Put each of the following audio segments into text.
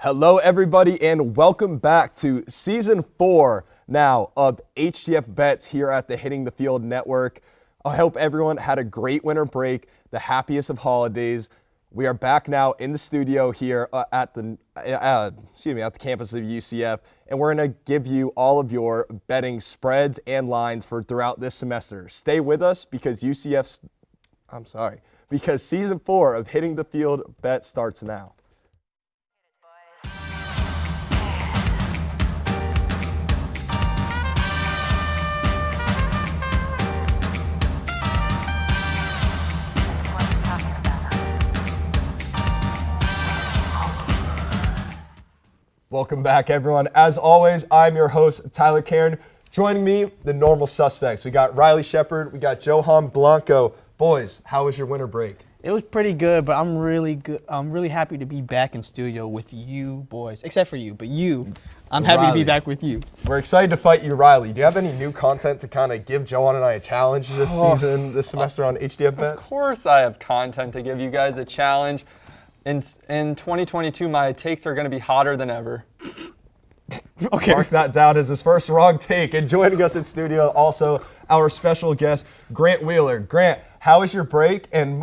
Hello, everybody, and welcome back to Season 4 now of HTF Bets here at the Hitting the Field Network. I hope everyone had a great winter break, the happiest of holidays. We are back now in the studio here at the campus of UCF, and we're going to give you all of your betting spreads and lines for throughout this semester. Stay with us because because Season 4 of Hitting the Field Bet starts now. Welcome back, everyone. As always, I'm your host, Tyler Caron. Joining me, the normal suspects. We got Riley Sheppard. We got Johan Blanco. Boys, how was your winter break? It was pretty good, but I'm really good. I'm really happy to be back in studio with you boys, except for you. But you, I'm happy to be back with you. We're excited to fight you, Riley. Do you have any new content to kind of give Johan and I a challenge this semester on HTF Bets? Of course, I have content to give you guys a challenge. In 2022, my takes are going to be hotter than ever. Okay. Mark that down as his first wrong take. And joining us in studio, also our special guest, Grant Wheeler. Grant, how was your break? And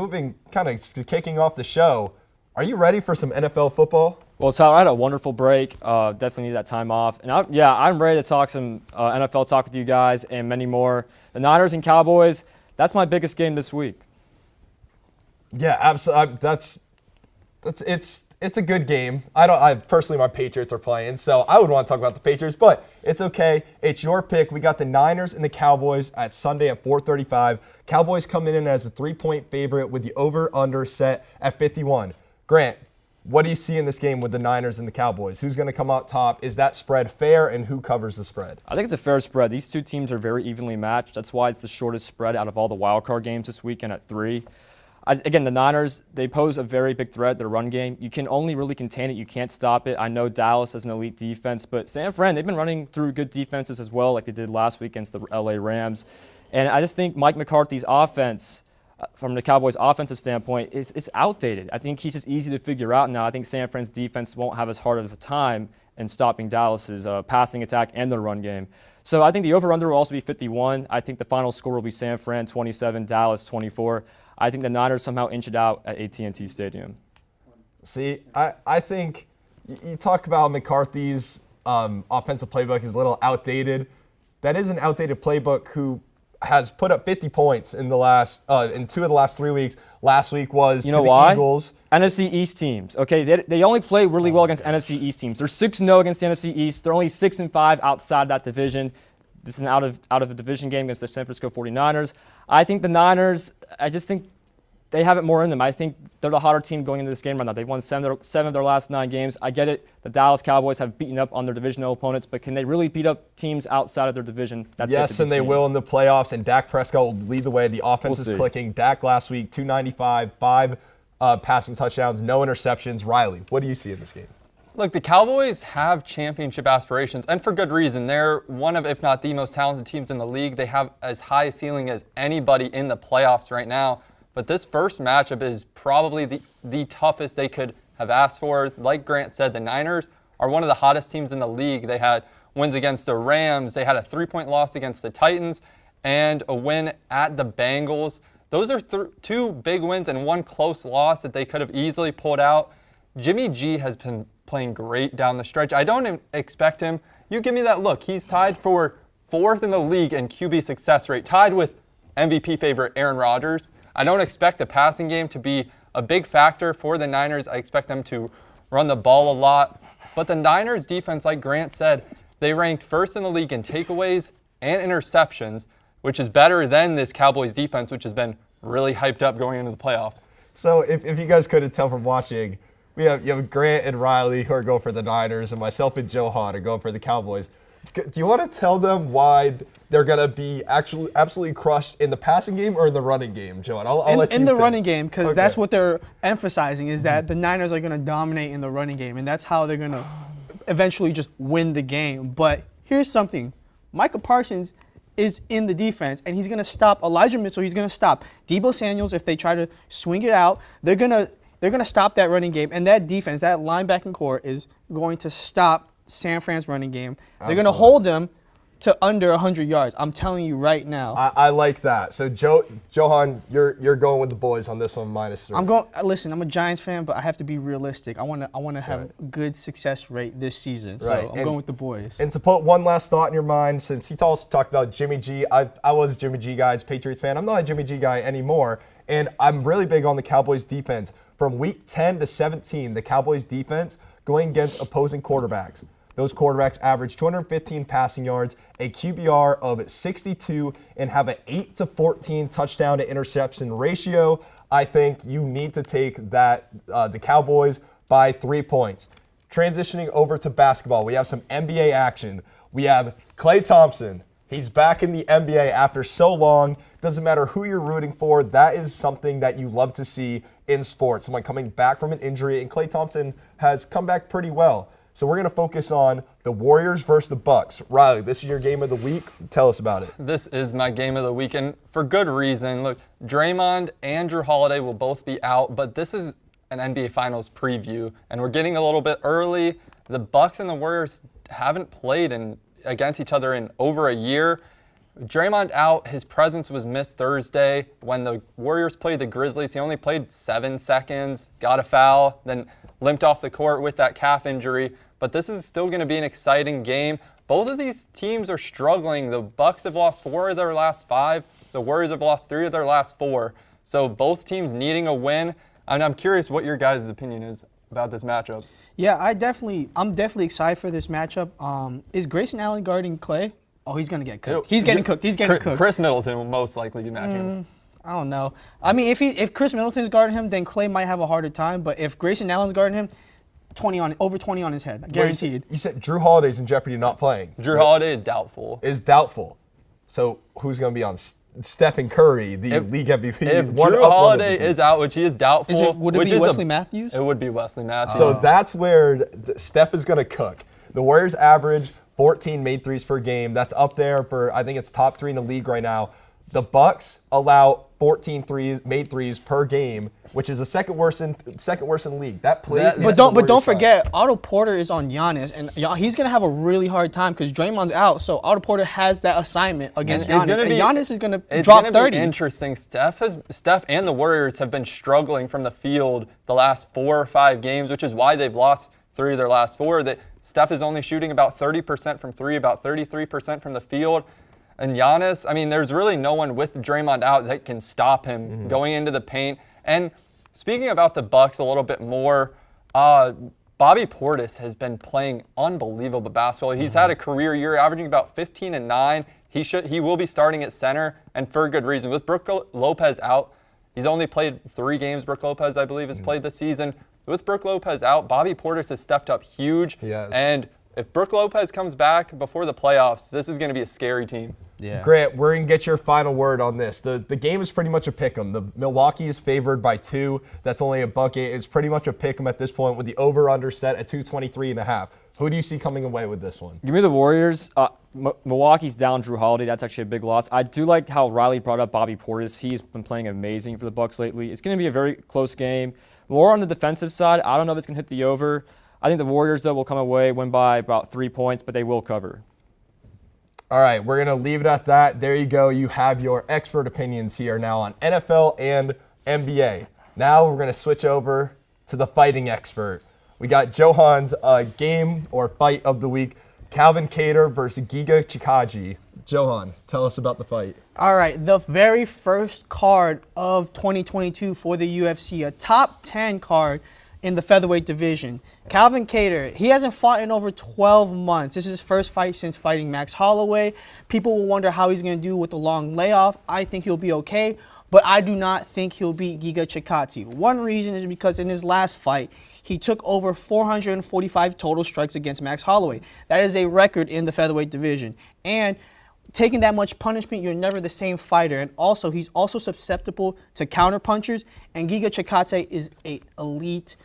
kicking off the show, are you ready for some NFL football? Well, Tyler, I had a wonderful break. Definitely need that time off. And I'm ready to talk some NFL talk with you guys and many more. The Niners and Cowboys, that's my biggest game this week. Yeah, absolutely. It's a good game. I personally, my Patriots are playing, so I would want to talk about the Patriots, but it's okay. It's your pick. We got the Niners and the Cowboys at Sunday at 4:35. Cowboys coming in as a 3-point favorite with the over/under set at 51. Grant, what do you see in this game with the Niners and the Cowboys? Who's going to come out top? Is that spread fair, and who covers the spread? I think it's a fair spread. These two teams are very evenly matched. That's why it's the shortest spread out of all the wildcard games this weekend at 3. Again, the Niners, they pose a very big threat, their run game. You can only really contain it. You can't stop it. I know Dallas has an elite defense, but San Fran, they've been running through good defenses as well, like they did last week against the LA Rams. And I just think Mike McCarthy's offense, from the Cowboys' offensive standpoint, is outdated. I think he's just easy to figure out now. I think San Fran's defense won't have as hard of a time in stopping Dallas's passing attack and their run game. So I think the over-under will also be 51. I think the final score will be San Fran 27, Dallas 24. I think the Niners somehow inch it out at AT&T Stadium. See, I think you talk about McCarthy's offensive playbook is a little outdated. That is an outdated playbook who has put up 50 points in the in 2 of the last 3 weeks. Last week was the Eagles. NFC East teams. Okay, they only play really well against NFC East teams. They're 6-0 against the NFC East. They're only 6-5 outside that division. This is an out of the division game against the San Francisco 49ers. I think the Niners, I just think they have it more in them. I think they're the hotter team going into this game right now. They've won 7 of their last 9 games. I get it. The Dallas Cowboys have beaten up on their divisional opponents, but can they really beat up teams outside of their division? That's yes, and they will in the playoffs, and Dak Prescott will lead the way. The offense is clicking. Dak last week, 295, 5 passing touchdowns, no interceptions. Riley, what do you see in this game? Look, the Cowboys have championship aspirations, and for good reason. They're one of, if not the most talented teams in the league. They have as high a ceiling as anybody in the playoffs right now. But this first matchup is probably the toughest they could have asked for. Like Grant said, the Niners are one of the hottest teams in the league. They had wins against the Rams. They had a 3-point loss against the Titans and a win at the Bengals. Those are 2 big wins and 1 close loss that they could have easily pulled out. Jimmy G has been playing great down the stretch. I don't expect him. You give me that look. He's tied for 4th in the league in QB success rate, tied with MVP favorite Aaron Rodgers. I don't expect the passing game to be a big factor for the Niners. I expect them to run the ball a lot. But the Niners defense, like Grant said, they ranked 1st in the league in takeaways and interceptions, which is better than this Cowboys defense, which has been really hyped up going into the playoffs. So if you guys couldn't tell from watching, you have Grant and Riley who are going for the Niners, and myself and Johan are going for the Cowboys. Do you want to tell them why they're going to be actually absolutely crushed in the passing game or in the running game, Johan? I'll let you in the pick. running game, because that's what they're emphasizing, is that the Niners are going to dominate in the running game, and that's how they're going to eventually just win the game. But here's something. Micah Parsons is in the defense, and he's going to stop Elijah Mitchell. He's going to stop Deebo Samuels if they try to swing it out. They're going to stop that running game, and that defense, that linebacking core is going to stop San Fran's running game. They're going to hold them to under 100 yards. I'm telling you right now. I like that. So, Johan, you're going with the boys on this one, -3. Listen, I'm a Giants fan, but I have to be realistic. I want to have a good success rate this season. So I'm going with the boys. And to put one last thought in your mind, since he also talked about Jimmy G, I was a Jimmy G guy's Patriots fan. I'm not a Jimmy G guy anymore. And I'm really big on the Cowboys defense. From week 10 to 17, the Cowboys defense going against opposing quarterbacks. Those quarterbacks average 215 passing yards, a QBR of 62, and have an 8 to 14 touchdown to interception ratio. I think you need to take that the Cowboys by 3 points. Transitioning over to basketball, we have some NBA action. We have Klay Thompson. He's back in the NBA after so long. Doesn't matter who you're rooting for. That is something that you love to see in sports. Someone coming back from an injury, and Klay Thompson has come back pretty well. So we're going to focus on the Warriors versus the Bucks. Riley, this is your game of the week. Tell us about it. This is my game of the week, and for good reason. Look, Draymond and Jrue Holiday will both be out, but this is an NBA Finals preview, and we're getting a little bit early. The Bucks and the Warriors haven't played against each other in over a year. Draymond out. His presence was missed Thursday when the Warriors played the Grizzlies. He only played 7 seconds, got a foul, then limped off the court with that calf injury. But this is still going to be an exciting game. Both of these teams are struggling. The Bucks have lost 4 of their last 5. The Warriors have lost 3 of their last 4. So both teams needing a win. And I'm curious what your guys' opinion is about this matchup. Yeah, I'm definitely excited for this matchup. Is Grayson Allen guarding Klay? Oh, he's going to get cooked. He's getting cooked. He's getting cooked. Chris Middleton will most likely be matching him. I don't know. I mean, if Chris Middleton's guarding him, then Klay might have a harder time. But if Grayson Allen's guarding him, over 20 on his head, guaranteed. You said Jrue Holiday's in jeopardy of not playing. Jrue Holiday is doubtful. So who's going to be on? Stephen Curry, the league MVP. If Jrue Holiday is out, which he is doubtful. Would it be Wesley Matthews? It would be Wesley Matthews. So that's where Steph is going to cook. The Warriors average 14 made threes per game. That's up there for, I think it's top 3 in the league right now. The Bucks allow 14 made threes per game, which is the second worst in the league. That plays. But don't forget, Otto Porter is on Giannis, and he's gonna have a really hard time because Draymond's out. So Otto Porter has that assignment against Giannis, and Giannis is gonna drop 30. It's gonna be interesting. Steph and the Warriors have been struggling from the field the last 4 or 5 games, which is why they've lost 3 of their last 4. That Steph is only shooting about 30% from 3, about 33% from the field. And Giannis, I mean, there's really no one with Draymond out that can stop him going into the paint. And speaking about the Bucks a little bit more, Bobby Portis has been playing unbelievable basketball. He's had a career year, averaging about 15 and 9. He will be starting at center, and for a good reason. With Brook Lopez out, he's only played 3 games. Brook Lopez, I believe, has played this season. With Brook Lopez out, Bobby Portis has stepped up huge. He has. And if Brook Lopez comes back before the playoffs, this is going to be a scary team. Yeah. Grant, we're going to get your final word on this. The game is pretty much a pick'em. The Milwaukee is favored by 2. That's only a bucket. It's pretty much a pick'em at this point with the over-under set at 223.5. Who do you see coming away with this one? Give me the Warriors. Milwaukee's down Jrue Holiday. That's actually a big loss. I do like how Riley brought up Bobby Portis. He's been playing amazing for the Bucks lately. It's going to be a very close game. More on the defensive side, I don't know if it's going to hit the over. I think the Warriors, though, will come away, win by about 3 points, but they will cover. All right, we're going to leave it at that. There you go. You have your expert opinions here now on NFL and NBA. Now we're going to switch over to the fighting expert. We got Johan's game or fight of the week, Calvin Kattar versus Giga Chikadze. Johan, tell us about the fight. All right, the very first card of 2022 for the UFC, a top 10 card in the featherweight division. Calvin Kattar, he hasn't fought in over 12 months. This is his first fight since fighting Max Holloway. People will wonder how he's going to do with the long layoff. I think he'll be okay, but I do not think he'll beat Giga Chikadze. One reason is because in his last fight, he took over 445 total strikes against Max Holloway. That is a record in the featherweight division. And taking that much punishment, you're never the same fighter. And also, he's also susceptible to counterpunchers. And Giga Chikadze is an elite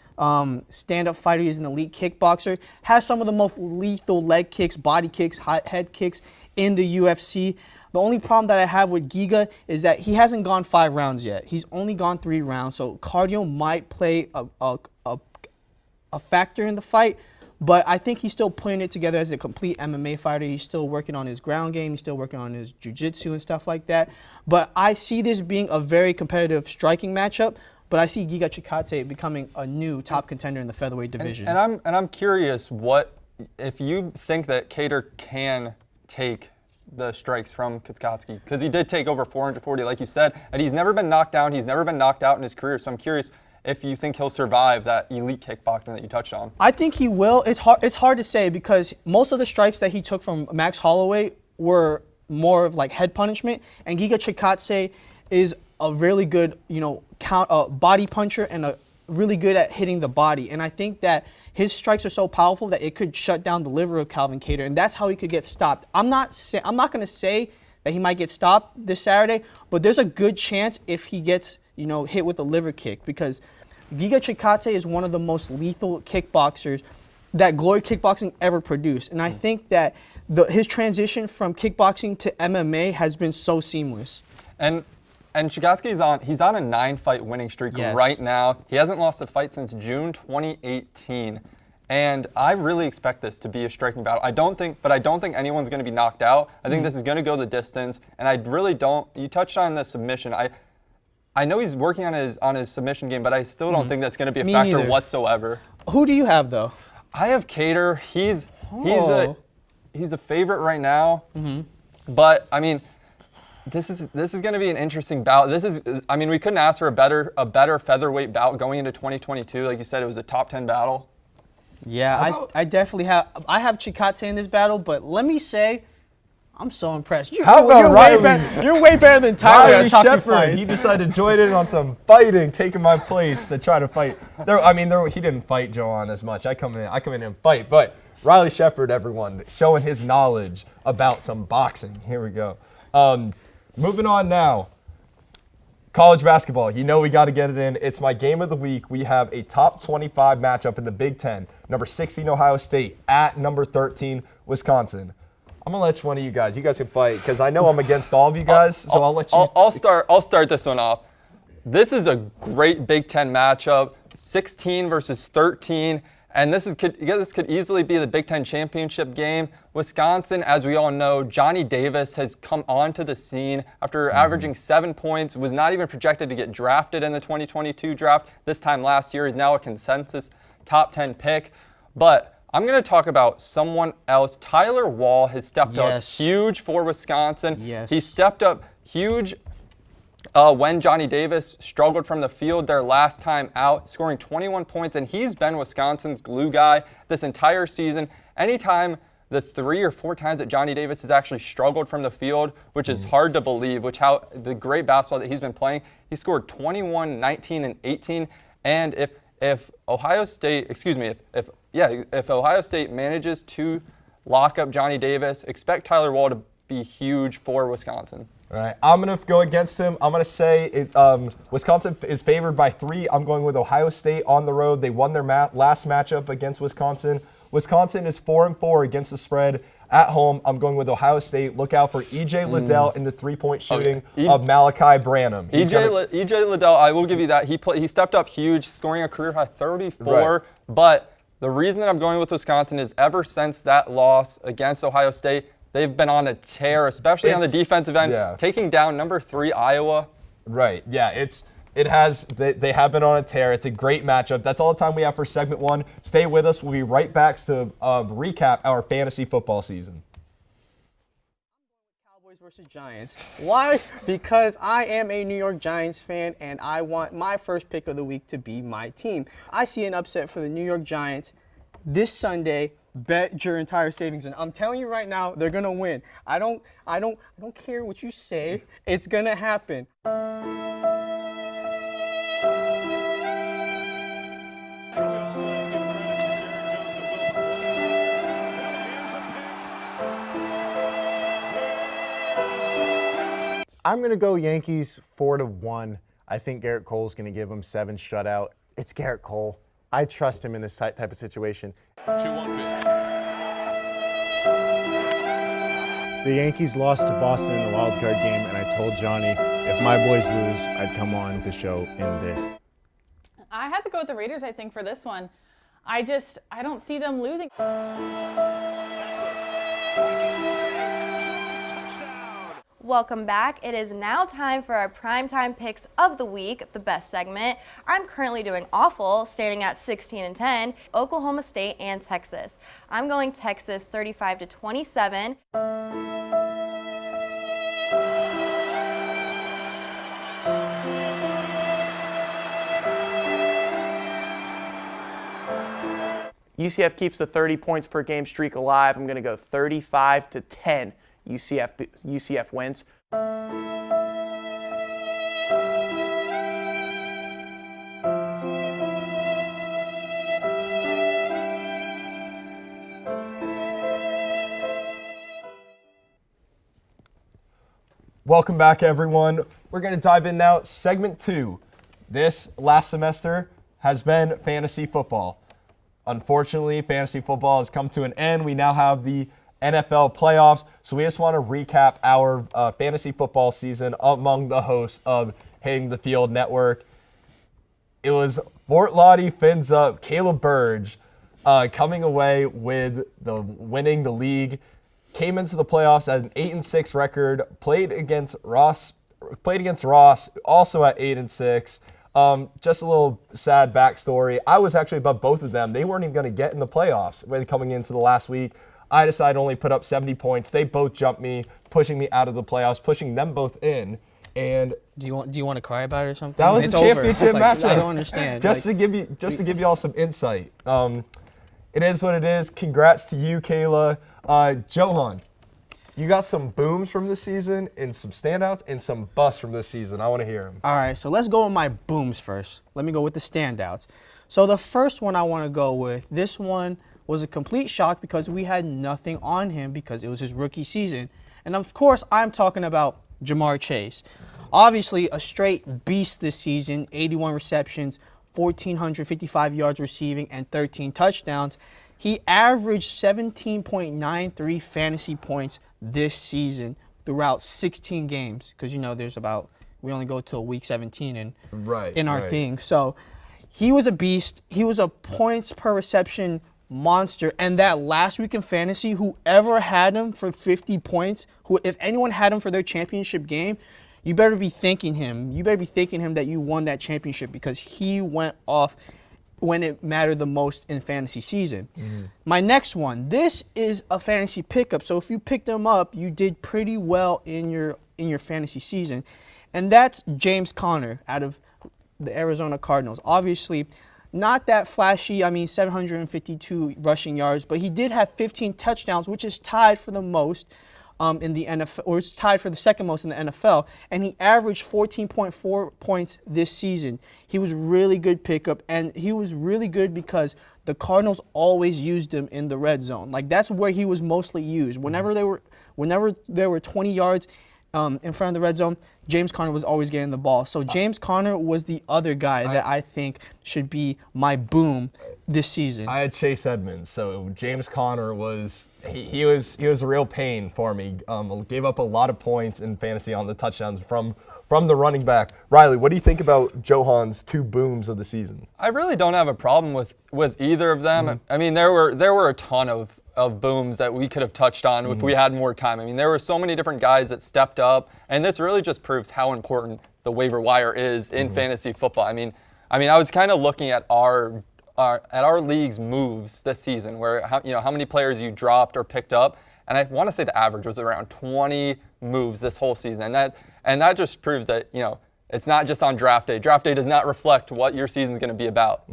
stand-up fighter. He's an elite kickboxer. Has some of the most lethal leg kicks, body kicks, head kicks in the UFC. The only problem that I have with Giga is that he hasn't gone 5 rounds yet. He's only gone 3 rounds. So cardio might play a factor in the fight. But I think he's still putting it together as a complete MMA fighter. He's still working on his ground game. He's still working on his jiu-jitsu and stuff like that. But I see this being a very competitive striking matchup. But I see Giga Chikadze becoming a new top contender in the featherweight division. And I'm curious, what if you think that Kattar can take the strikes from Chikadze, because he did take over 440, like you said, and he's never been knocked down. He's never been knocked out in his career. So I'm curious if you think he'll survive that elite kickboxing that you touched on. I think he will. It's hard to say because most of the strikes that he took from Max Holloway were more of like head punishment, and Giga Chikadze is a really good, body puncher and really good at hitting the body. And I think that his strikes are so powerful that it could shut down the liver of Calvin Kattar, and that's how he could get stopped. I'm not going to say that he might get stopped this Saturday, but there's a good chance if he gets hit with a liver kick, because Giga Chikadze is one of the most lethal kickboxers that Glory Kickboxing ever produced. And I think that his transition from kickboxing to MMA has been so seamless. And Chikadze he's on a 9-fight winning streak right now. He hasn't lost a fight since June 2018. And I really expect this to be a striking battle. I don't think anyone's going to be knocked out. I think this is going to go the distance. And I really don't. You touched on the submission. I know he's working on his submission game, but I still don't think that's going to be a factor whatsoever. Who do you have though? I have Kattar. He's a favorite right now. But I mean, this is going to be an interesting bout. We couldn't ask for a better featherweight bout going into 2022. Like you said, it was a top 10 battle. Yeah, I definitely have. I have Chikadze in this battle, but let me say, I'm so impressed. You're way better than Tyler Riley at talking Sheppard, fights. he decided to join in on some fighting, taking my place to try to fight. He didn't fight Johan as much. I come in and fight, but Riley Sheppard, everyone, showing his knowledge about some boxing. Here we go. Moving on now. College basketball, we got to get it in. It's my game of the week. We have a top 25 matchup in the Big Ten. Number 16, Ohio State, at number 13, Wisconsin. I'm going to let one of you guys can fight, because I know I'm against all of you guys, so I'll let you. I'll start this one off. This is a great Big Ten matchup, 16 versus 13. And this could easily be the Big Ten championship game. Wisconsin, as we all know, Johnny Davis has come onto the scene after averaging 7 points, was not even projected to get drafted in the 2022 draft. This time last year, he's now a consensus top 10 pick. But I'm going to talk about someone else. Tyler Wall has stepped up huge for Wisconsin. Yes. He stepped up huge when Johnny Davis struggled from the field their last time out, scoring 21 points, and he's been Wisconsin's glue guy this entire season. Anytime the 3 or 4 times that Johnny Davis has actually struggled from the field, which is hard to believe, how the great basketball that he's been playing, he scored 21, 19, and 18. And if Ohio State, if Ohio State manages to lock up Johnny Davis, expect Tyler Wall to be huge for Wisconsin. All right, I'm going to go against him. I'm going to say Wisconsin is favored by 3. I'm going with Ohio State on the road. They won their last matchup against Wisconsin. Wisconsin is 4-4 against the spread at home. I'm going with Ohio State. Look out for E.J. Liddell in the 3-point shooting of Malachi Branham. E.J. Liddell, I will give you that. He stepped up huge, scoring a career-high 34. Right. But the reason that I'm going with Wisconsin is ever since that loss against Ohio State, they've been on a tear, especially on the defensive end, taking down number 3 Iowa. Right. Yeah. They have been on a tear. It's a great matchup. That's all the time we have for segment 1. Stay with us. We'll be right back to recap our fantasy football season. Cowboys versus Giants. Why? Because I am a New York Giants fan, and I want my first pick of the week to be my team. I see an upset for the New York Giants this Sunday. Bet your entire savings, and I'm telling you right now, they're gonna win. I don't care what you say. It's gonna happen. I'm gonna go Yankees 4-1. I think Garrett Cole's gonna give them 7 shutout. It's Garrett Cole. I trust him in this type of situation. 2-1 pitch. The Yankees lost to Boston in the wild card game, and I told Johnny if my boys lose, I'd come on the show in this. I have to go with the Raiders, I think, for this one. I don't see them losing. Welcome back. It is now time for our primetime picks of the week, the best segment. I'm currently doing awful, standing at 16-10, Oklahoma State and Texas. I'm going Texas 35-27. UCF keeps the 30 points per game streak alive. I'm going to go 35-10. UCF wins. Welcome back, everyone. We're going to dive in now. Segment 2. This last semester has been fantasy football. Unfortunately, fantasy football has come to an end. We now have the NFL playoffs, so we just want to recap our fantasy football season among the hosts of Hitting the Field Network. It was Fort Lottie, Fins Up, Caleb Burge coming away with winning the league. Came into the playoffs at an 8-6 record. Played against Ross, also at 8-6. Just a little sad backstory. I was actually above both of them. They weren't even going to get in the playoffs when coming into the last week. I decided to only put up 70 points. They both jumped me, pushing me out of the playoffs, pushing them both in. And Do you want to cry about it or something? that was It's a over. championship matchup. I don't understand. Just to give you all some insight. It is what it is. Congrats to you, Kayla. Johan, you got some booms from this season and some standouts and some busts from this season. I want to hear them. All right, so let's go with my booms first. Let me go with the standouts. So the first one I want to go with, this one was a complete shock because we had nothing on him because it was his rookie season. And of course, I'm talking about Jamar Chase. Obviously, a straight beast this season, 81 receptions, 1,455 yards receiving, and 13 touchdowns. He averaged 17.93 fantasy points this season throughout 16 games because, we only go till week 17 in our thing. So he was a beast. He was a points per reception monster. And that last week in fantasy, whoever had him for 50 points, if anyone had him for their championship game, you better be thanking him. You better be thanking him that you won that championship because he went off when it mattered the most in fantasy season. My next one, this is a fantasy pickup. So if you picked him up, you did pretty well in your fantasy season. And that's James Conner out of the Arizona Cardinals. Obviously, not that flashy. 752 rushing yards, but he did have 15 touchdowns, which is tied for the most in the NFL, or it's tied for the second most in the NFL, and he averaged 14.4 points this season. He was really good pickup, and he was really good because the Cardinals always used him in the red zone. That's where he was mostly used. Whenever there were 20 yards in front of the red zone, James Conner was always getting the ball. So James Conner was the other guy that I think should be my boom this season. I had Chase Edmonds, so James Conner was he was a real pain for me. Gave up a lot of points in fantasy on the touchdowns from the running back. Riley, what do you think about Johan's two booms of the season? I really don't have a problem with either of them. There were a ton of booms that we could have touched on if we had more time. There were so many different guys that stepped up, and this really just proves how important the waiver wire is in fantasy football. I was kind of looking at our league's moves this season, where how many players you dropped or picked up, and I want to say the average was around 20 moves this whole season, and that just proves that it's not just on draft day. Draft day does not reflect what your season's going to be about.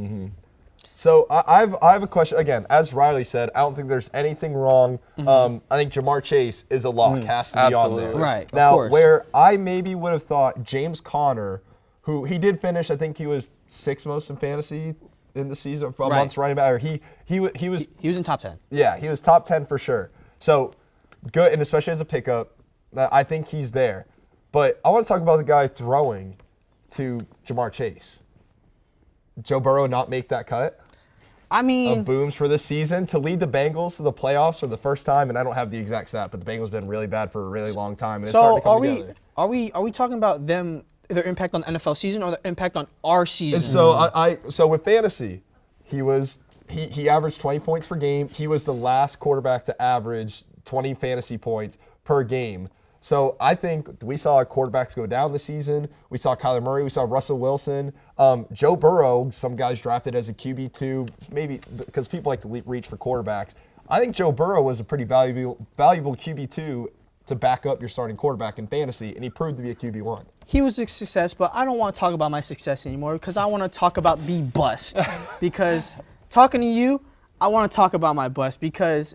So I have a question. Again, as Riley said, I don't think there's anything wrong. I think Jamar Chase is a lock, has to be on there. Right, now, of course. where I maybe would have thought James Conner, who he did finish, I think he was sixth most in fantasy in the season for months running back. Or he was in top 10. Yeah, he was top 10 for sure. So good, and especially as a pickup, I think he's there. But I want to talk about the guy throwing to Jamar Chase. Joe Burrow not make that cut? Of booms for this season to lead the Bengals to the playoffs for the first time, and I don't have the exact stat, but the Bengals have been really bad for a really long time. And So it's starting to come together. are we talking about their impact on the NFL season or their impact on our season? And so so with fantasy, he was He averaged 20 points per game. He was the last quarterback to average 20 fantasy points per game. So I think we saw quarterbacks go down this season. We saw Kyler Murray. We saw Russell Wilson. Joe Burrow, some guys drafted as a QB2, maybe because people like to reach for quarterbacks. I think Joe Burrow was a pretty valuable QB2 to back up your starting quarterback in fantasy, and he proved to be a QB1. He was a success, but I don't want to talk about my success anymore because I want to talk about the bust. Because talking to you, I want to talk about my bust because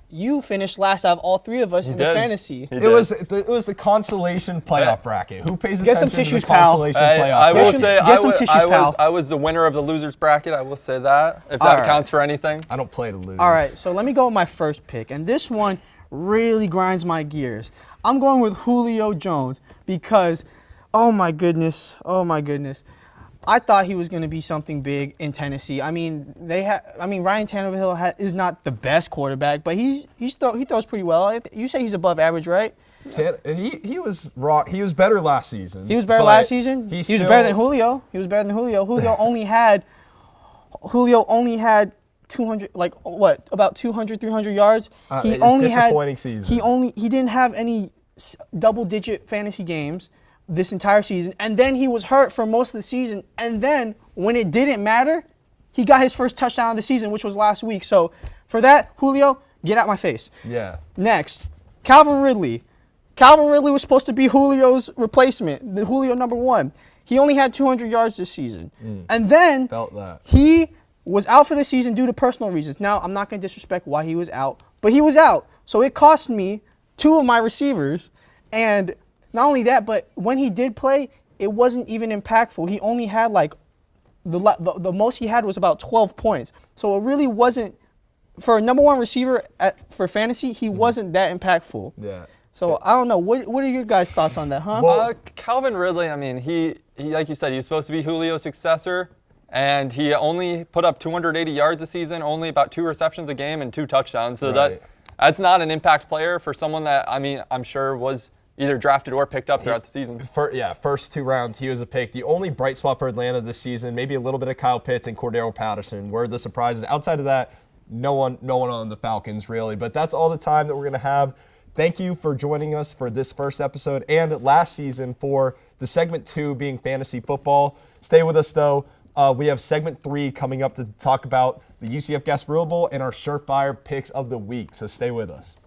you finished last out of all three of us in the fantasy. It was the consolation playoff bracket. Who pays attention Get some to tissues, the pal. consolation playoff I will bracket? say Get some tissues, pal. I was the winner of the losers bracket. I will say that, if All that right. counts for anything. I don't play to lose. All right, so let me go with my first pick, and this one really grinds my gears. I'm going with Julio Jones because, oh my goodness, I thought he was going to be something big in Tennessee. I mean, Ryan Tannehill is not the best quarterback, but he throws pretty well. You say he's above average, right? He was raw. He was better last season. He was better last season. He was better than Julio. Julio only had 200, about 200, 300 yards. He only had disappointing season. He didn't have any double-digit fantasy games this entire season, and then he was hurt for most of the season, and then when it didn't matter, he got his first touchdown of the season, which was last week. So for that, Julio, get out my face. Yeah. Next, Calvin Ridley. Calvin Ridley was supposed to be Julio's replacement, the Julio number one. He only had 200 yards this season. And then Felt that. he was out for the season due to personal reasons. Now, I'm not going to disrespect why he was out, but he was out. So it cost me two of my receivers, and not only that, but when he did play, it wasn't even impactful. He only had the most he had was about 12 points. So it really wasn't, for a number one receiver for fantasy, he wasn't that impactful. Yeah. So I don't know. What are your guys' thoughts on that, huh? Calvin Ridley, I mean, he like you said, he was supposed to be Julio's successor, and he only put up 280 yards a season, only about 2 receptions a game and 2 touchdowns. So that's not an impact player for someone that, I mean, I'm sure was either drafted or picked up throughout the season. First 2 rounds, he was a pick. The only bright spot for Atlanta this season, maybe a little bit of Kyle Pitts and Cordero Patterson were the surprises. Outside of that, no one on the Falcons, really. But that's all the time that we're going to have. Thank you for joining us for this first episode and last season for the segment 2 being fantasy football. Stay with us, though. We have segment 3 coming up to talk about the UCF Gasparilla Bowl and our surefire picks of the week. So stay with us.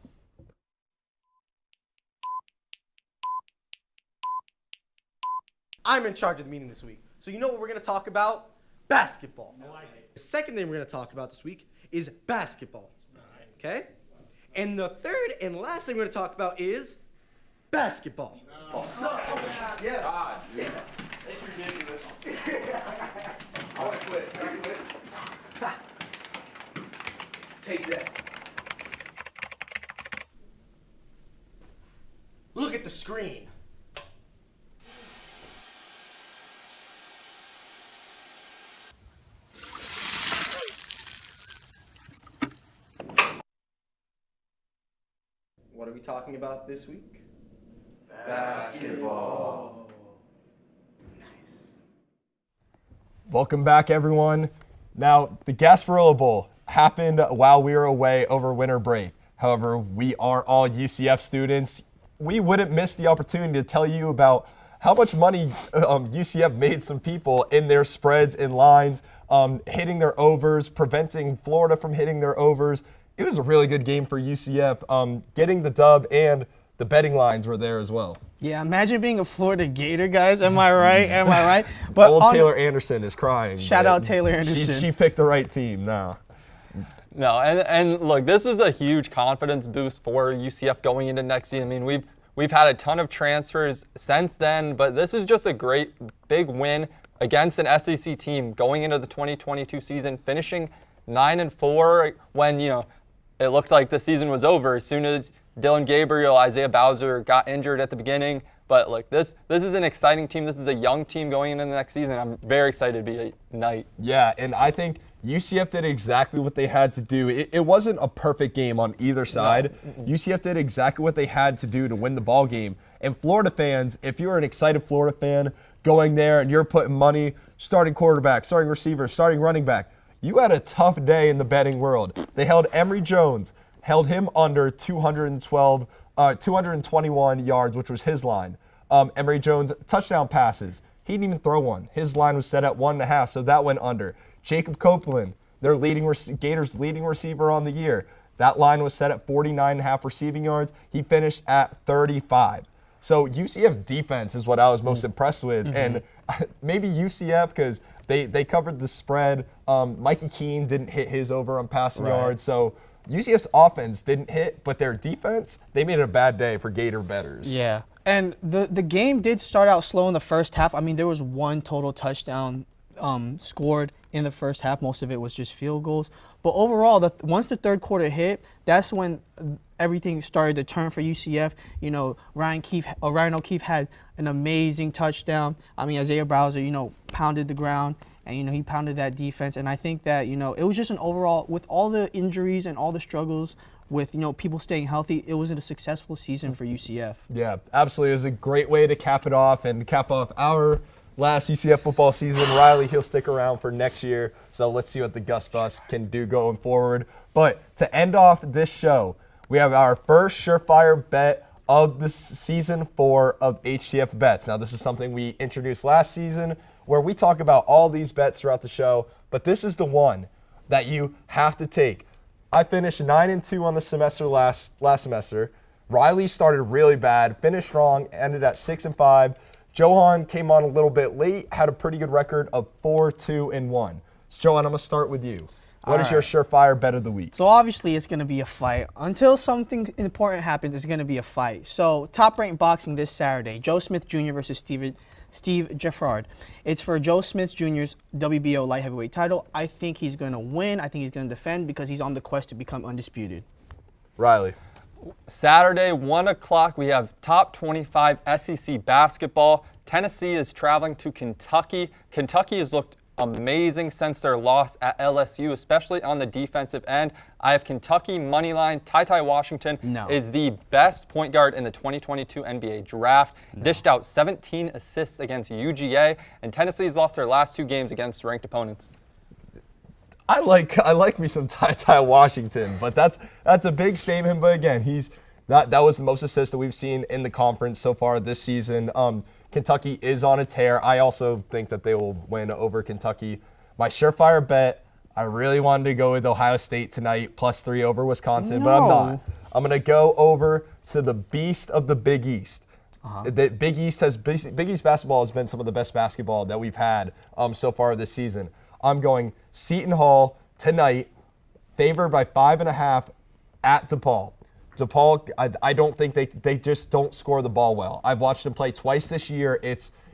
I'm in charge of the meeting this week. So you know what we're going to talk about? Basketball. The second thing we're going to talk about this week is basketball. Okay? And the third and last thing we're going to talk about is basketball. Yeah. It's ridiculous. I want to quit. Take that. Look at the screen. What are we talking about this week? Basketball. Welcome back, everyone. Now, the Gasparilla Bowl happened while we were away over winter break. However, we are all UCF students. We wouldn't miss the opportunity to tell you about how much money UCF made some people in their spreads and lines, hitting their overs, preventing Florida from hitting their overs. It was a really good game for UCF. Getting the dub and the betting lines were there as well. Yeah, imagine being a Florida Gator, guys. Am I right? But Old Taylor Anderson is crying. Shout out Taylor Anderson. She picked the right team now. No, and look, this is a huge confidence boost for UCF going into next season. I mean, we've had a ton of transfers since then, but this is just a great big win against an SEC team going into the 2022 season, finishing 9-4 when, you know, it looked like the season was over as soon as Dylan Gabriel, Isaiah Bowser got injured at the beginning. But look, this is an exciting team. This is a young team going into the next season. I'm very excited to be a Knight. Yeah, and I think UCF did exactly what they had to do. It wasn't a perfect game on either side. No. UCF did exactly what they had to do to win the ball game. And Florida fans, if you're an excited Florida fan going there and you're putting money, starting quarterback, starting receiver, starting running back, you had a tough day in the betting world. They held Emory Jones, held him under 221 yards, which was his line. Emory Jones, touchdown passes. He didn't even throw one. His line was set at 1.5, so that went under. Jacob Copeland, their Gators' leading receiver on the year. That line was set at 49.5 receiving yards. He finished at 35. So UCF defense is what I was most impressed with. And maybe UCF because they covered the spread. Mikey Keene didn't hit his over on passing yards. So UCF's offense didn't hit, but their defense, they made it a bad day for Gator bettors. Yeah. And the game did start out slow in the first half. I mean, there was one total touchdown scored in the first half. Most of it was just field goals. But overall, once the third quarter hit, that's when everything started to turn for UCF. You know, Ryan O'Keefe had an amazing touchdown. I mean, Isaiah Bowser, pounded the ground. And, he pounded that defense. And I think that, it was just an overall, with all the injuries and all the struggles with, people staying healthy, it was a successful season for UCF. Yeah, absolutely. It was a great way to cap it off and cap off our last UCF football season. Riley, he'll stick around for next year. So let's see what the Gus Bus can do going forward. But to end off this show, we have our first surefire bet of the season 4 of HTF Bets. Now, this is something we introduced last season where we talk about all these bets throughout the show, but this is the one that you have to take. I finished 9-2 on the semester last semester. Riley started really bad, finished strong, ended at 6-5. Johan came on a little bit late, had a pretty good record of 4-2-1. So Johan, I'm gonna start with you. What is your surefire bet of the week? So obviously it's going to be a fight. Until something important happens, it's going to be a fight. So top-ranked boxing this Saturday, Joe Smith Jr. versus Steve Sheppard. It's for Joe Smith Jr.'s WBO light heavyweight title. I think he's going to win. I think he's going to defend because he's on the quest to become undisputed. Riley. Saturday, 1 o'clock, we have top 25 SEC basketball. Tennessee is traveling to Kentucky. Kentucky has looked amazing since their loss at LSU, especially on the defensive end. I have Kentucky moneyline. Ty Washington is the best point guard in the 2022 NBA draft. Dished out 17 assists against UGA, and Tennessee's lost their last 2 games against ranked opponents. I like me some Ty Washington, but that's a big statement. But again, that was the most assists that we've seen in the conference so far this season. Kentucky is on a tear. I also think that they will win over Kentucky. My surefire bet, I really wanted to go with Ohio State tonight, +3 over Wisconsin, but I'm not. I'm going to go over to the beast of the Big East. The Big East basketball has been some of the best basketball that we've had so far this season. I'm going Seton Hall tonight, favored by 5.5 at DePaul. DePaul, I don't think they just don't score the ball well. I've watched them play twice this year.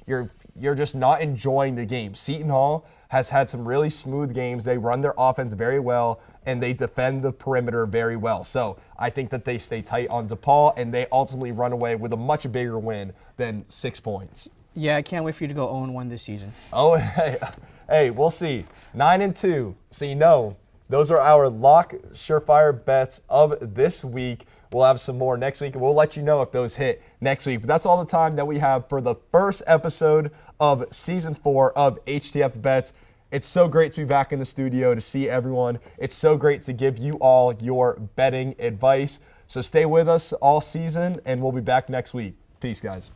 You're just not enjoying the game. Seton Hall has had some really smooth games. They run their offense very well, and they defend the perimeter very well. So I think that they stay tight on DePaul, and they ultimately run away with a much bigger win than 6 points. Yeah, I can't wait for you to go 0-1 this season. Oh, hey, we'll see. 9-2, so those are our lock surefire bets of this week. We'll have some more next week, and we'll let you know if those hit next week. But that's all the time that we have for the first episode of Season 4 of HTF Bets. It's so great to be back in the studio to see everyone. It's so great to give you all your betting advice. So stay with us all season, and we'll be back next week. Peace, guys.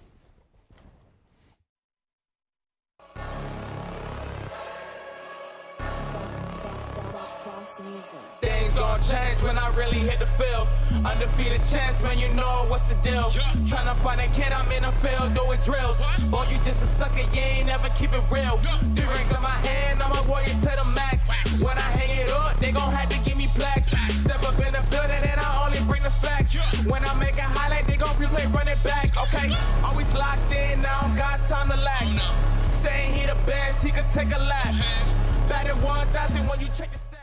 Things gon' change when I really hit the field. Undefeated chance, man, you know what's the deal. Tryna find a kid, I'm in the field doing drills. Boy, you just a sucker, you ain't never keep it real. 3 rings in my hand, I'm a warrior to the max. When I hang it up, they gon' have to give me plaques. Step up in the building and I only bring the facts. When I make a highlight, they gon' replay, run it back. Okay, always locked in, now I don't got time to lax. Saying he the best, he could take a lap. Batted 1,000 when you check the stats.